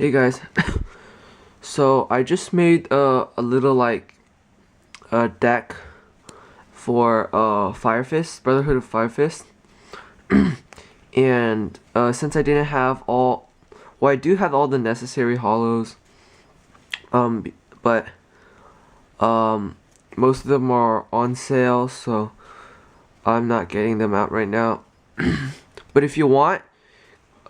Hey guys, so I just made a little deck for Fire Fist, Brotherhood of Fire Fist, and since I didn't have I do have all the necessary hollows, but most of them are on sale, so I'm not getting them out right now. But if you want,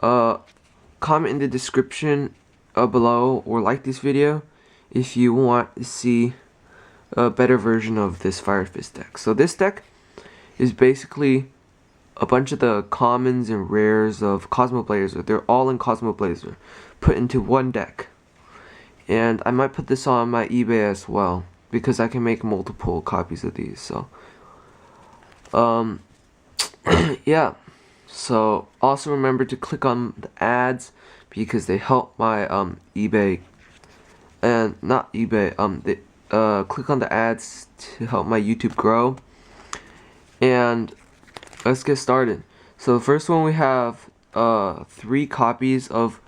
comment in the description below or like this video if you want to see a better version of this Fire Fist deck. So this deck is basically a bunch of the commons and rares of Cosmo Blazer. They're all in Cosmo Blazer put into one deck. And I might put this on my eBay as well because I can make multiple copies of these. So yeah. So also remember to click on the ads because they help my eBay, and not eBay, click on the ads to help my YouTube grow. And let's get started. So the first one, we have 3 copies of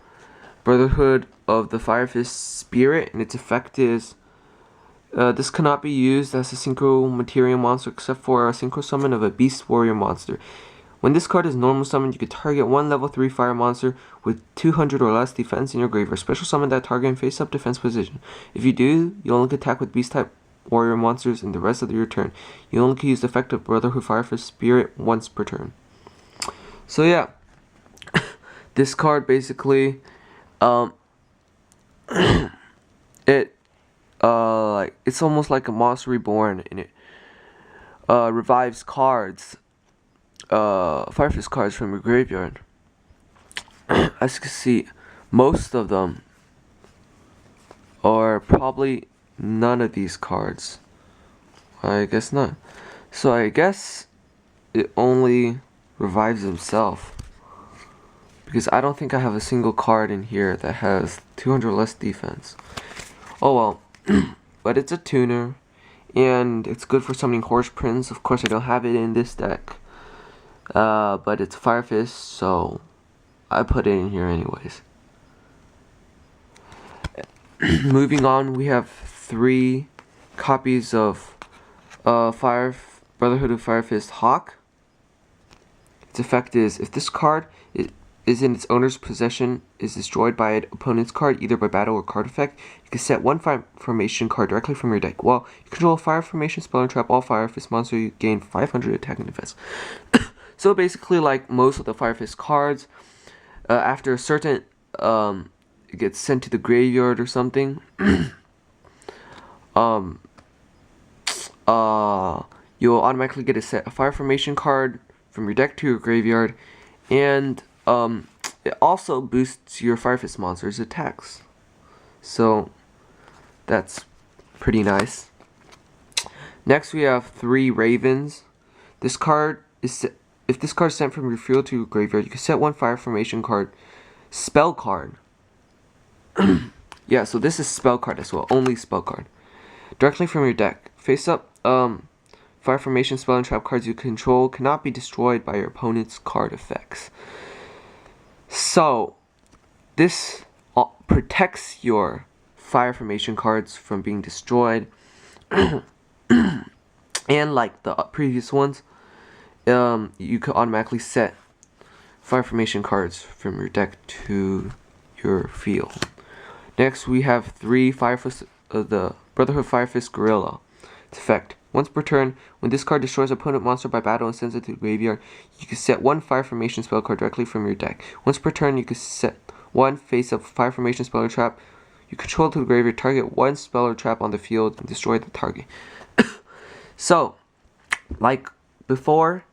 Brotherhood of the Fire Fist Spirit, and its effect is this cannot be used as a synchro material monster except for a synchro summon of a beast warrior monster. When this card is normal summoned, you can target one level 3 fire monster with 200 or less defense in your graveyard. Special summon that target in face-up defense position. If you do, you only can attack with beast-type warrior monsters in the rest of your turn. You only can use the effect of Brotherhood Fire Fist Spirit once per turn. So yeah, this card basically, it's almost like a Monster Reborn, and it revives cards. Fire Fist cards from your graveyard. As you can see, most of them are probably none of these cards. I guess not. So I guess it only revives himself, because I don't think I have a single card in here that has 200 less defense. Oh well. But it's a tuner, and it's good for summoning Horse Prince. Of course I don't have it in this deck. But it's Fire Fist, so I put it in here anyways. Moving on, we have 3 copies of Brotherhood of Fire Fist Hawk. Its effect is, if this card is in its owner's possession, is destroyed by an opponent's card, either by battle or card effect, you can set one fire formation card directly from your deck. While you control a fire formation spell and trap all Fire Fist monsters, you gain 500 attack and defense. So basically, like most of the Fire Fist cards, after a certain, it gets sent to the graveyard or something, you'll automatically get a fire formation card from your deck to your graveyard, and it also boosts your Fire Fist monster's attacks. So that's pretty nice. Next, we have 3 Ravens. This card is If this card is sent from your field to your graveyard, you can set one fire formation card, spell card. Yeah, so this is spell card as well, only spell card, directly from your deck. Face up, fire formation spell and trap cards you control cannot be destroyed by your opponent's card effects. So this protects your fire formation cards from being destroyed, and like the previous ones, you could automatically set fire formation cards from your deck to your field. Next, we have 3 the Brotherhood Fire Fist Gorilla. Its effect: once per turn, when this card destroys an opponent monster by battle and sends it to the graveyard, you can set one fire formation spell card directly from your deck. Once per turn, you can set one face-up fire formation spell or trap you control to the graveyard, target one spell or trap on the field, and destroy the target. So, like before,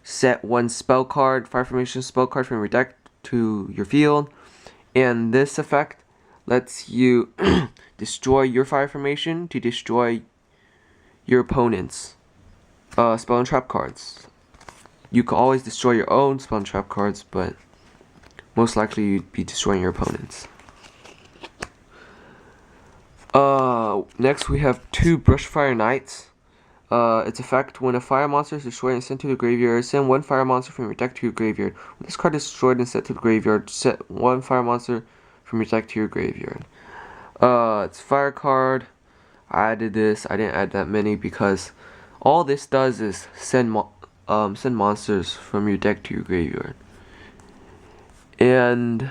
set one spell card, fire formation spell card from your deck to your field, and this effect lets you destroy your fire formation to destroy your opponent's spell and trap cards. You can always destroy your own spell and trap cards, but most likely you'd be destroying your opponent's. Next, we have 2 Brushfire Knights. Its effect: when a fire monster is destroyed and sent to the graveyard, send one fire monster from your deck to your graveyard. When this card is destroyed and sent to the graveyard, set one fire monster from your deck to your graveyard. It's fire card. I added this. I didn't add that many because all this does is send monsters from your deck to your graveyard. And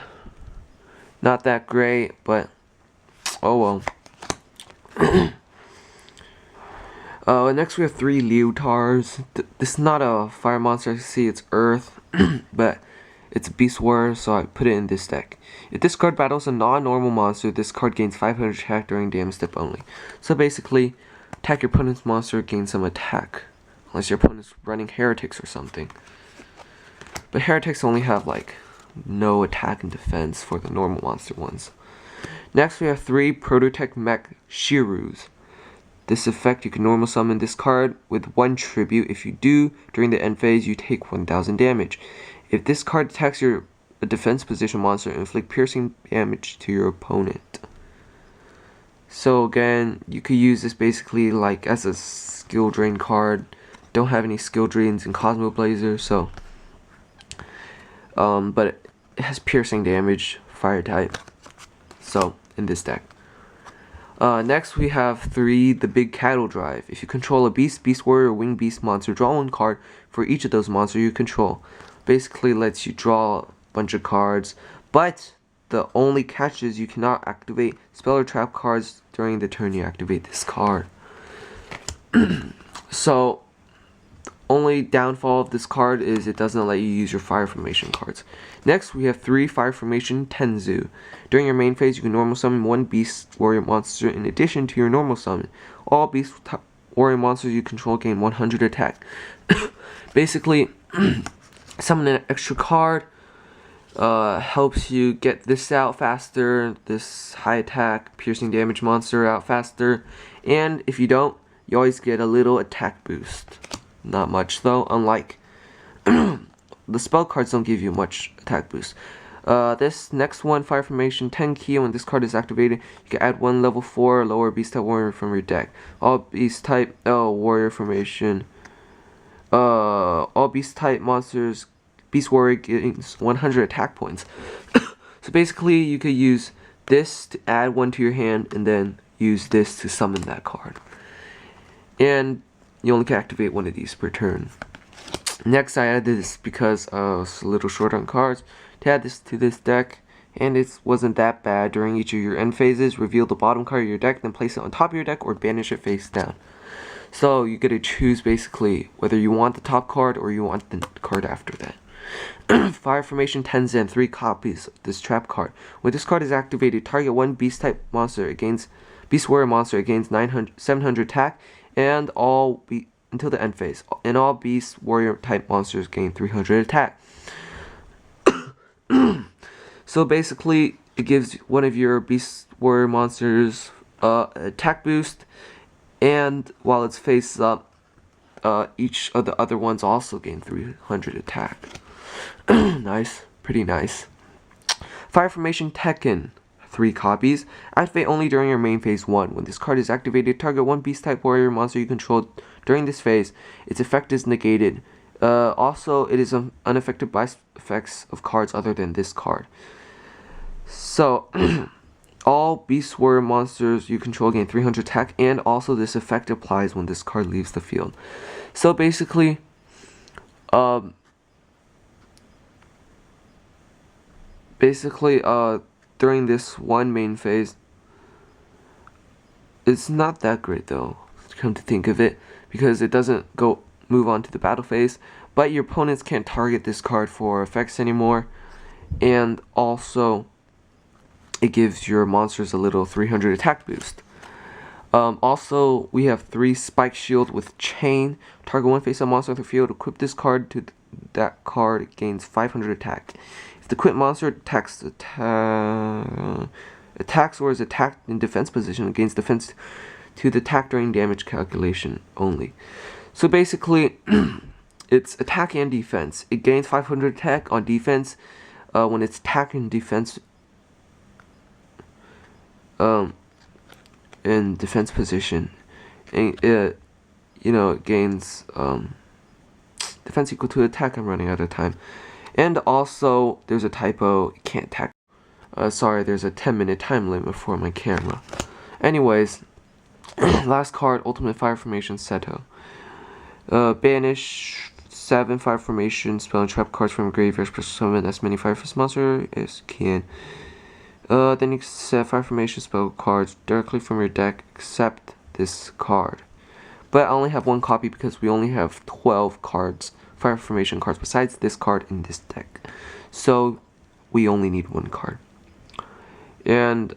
not that great, but oh well. Next we have 3 Leotards. This is not a fire monster, I see it's earth, but it's a beast warrior, so I put it in this deck. If this card battles a non-normal monster, this card gains 500 attack during damage step only. So basically, attack your opponent's monster, gain some attack. Unless your opponent's running heretics or something. But heretics only have like no attack and defense for the normal monster ones. Next we have 3 Prototech Mech Shirus. This effect, you can normal summon this card with 1 tribute. If you do, during the end phase, you take 1000 damage. If this card attacks your defense position monster, inflict piercing damage to your opponent. So again, you could use this basically like as a skill drain card. Don't have any skill drains in Cosmo Blazer, so but it has piercing damage, fire type. So in this deck. Next we have 3, the Big Cattle Drive. If you control a beast, beast warrior, or winged beast monster, draw 1 card for each of those monsters you control. Basically lets you draw a bunch of cards, but the only catch is you cannot activate spell or trap cards during the turn you activate this card. So, only downfall of this card is it doesn't let you use your fire formation cards. Next, we have 3 fire formation Tenzu. During your main phase, you can normal summon 1 beast warrior monster in addition to your normal summon. All beast warrior monsters you control gain 100 attack. Basically, summon an extra card helps you get this out faster, this high attack piercing damage monster out faster, and if you don't, you always get a little attack boost. Not much though, unlike the spell cards don't give you much attack boost. This next one, Fire Formation Tenki, when this card is activated, you can add 1 level 4 lower beast type warrior from your deck. All beast type warrior formation. All beast type monsters, beast warrior gains 100 attack points. So basically, you could use this to add 1 to your hand, and then use this to summon that card. And you only can activate 1 of these per turn. Next, I added this because I was a little short on cards to add this to this deck, and it wasn't that bad. During each of your end phases, reveal the bottom card of your deck, then place it on top of your deck or banish it face down. So you get to choose basically whether you want the top card or you want the card after that. Fire Formation Tenzen, 3 copies of this trap card. When this card is activated, target 1 beast type monster against beast warrior monster against 700 attack, and until the end phase. And all beast warrior type monsters gain 300 attack. So basically, it gives one of your beast warrior monsters attack boost, and while it's face up, each of the other ones also gain 300 attack. Nice, pretty nice. Fire Formation Tekken, 3 copies. Activate only during your main phase 1. When this card is activated, target 1 beast type warrior monster you control during this phase. Its effect is negated. Also, it is unaffected by effects of cards other than this card. So, all beast warrior monsters you control gain 300 attack, and also this effect applies when this card leaves the field. So basically, during this one main phase, it's not that great though, come to think of it, because it doesn't move on to the battle phase, but your opponents can't target this card for effects anymore, and also it gives your monsters a little 300 attack boost. Also, we have 3 Spike Shield with Chain. Target 1 face-up monster on the field. Equip this card to that card. It gains 500 attack. If the equipped monster attacks or is attacked in defense position, it gains defense to the attack during damage calculation only. So basically, it's attack and defense. It gains 500 attack on defense when it's attack and defense in defense position, and it gains defense equal to attack. I'm running out of time. And also there's a typo, it can't attack. Sorry, there's a 10-minute time limit for my camera. Anyways, last card, Ultimate Fire Formation Seto. Banish 7 Fire Formation spell and trap cards from graveyards, plus summon as many Fire Fist monsters as you can. Then you can set Fire Formation spell cards directly from your deck, except this card. But I only have one copy because we only have 12 cards, Fire Formation cards, besides this card in this deck. So we only need one card. And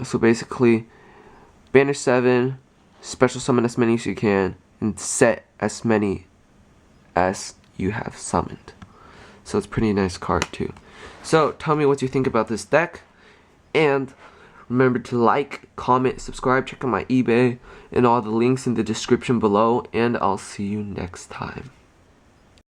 so basically, banish 7, special summon as many as you can, and set as many as you have summoned. So it's a pretty nice card too. So tell me what you think about this deck, and remember to like, comment, subscribe, check out my eBay and all the links in the description below, and I'll see you next time.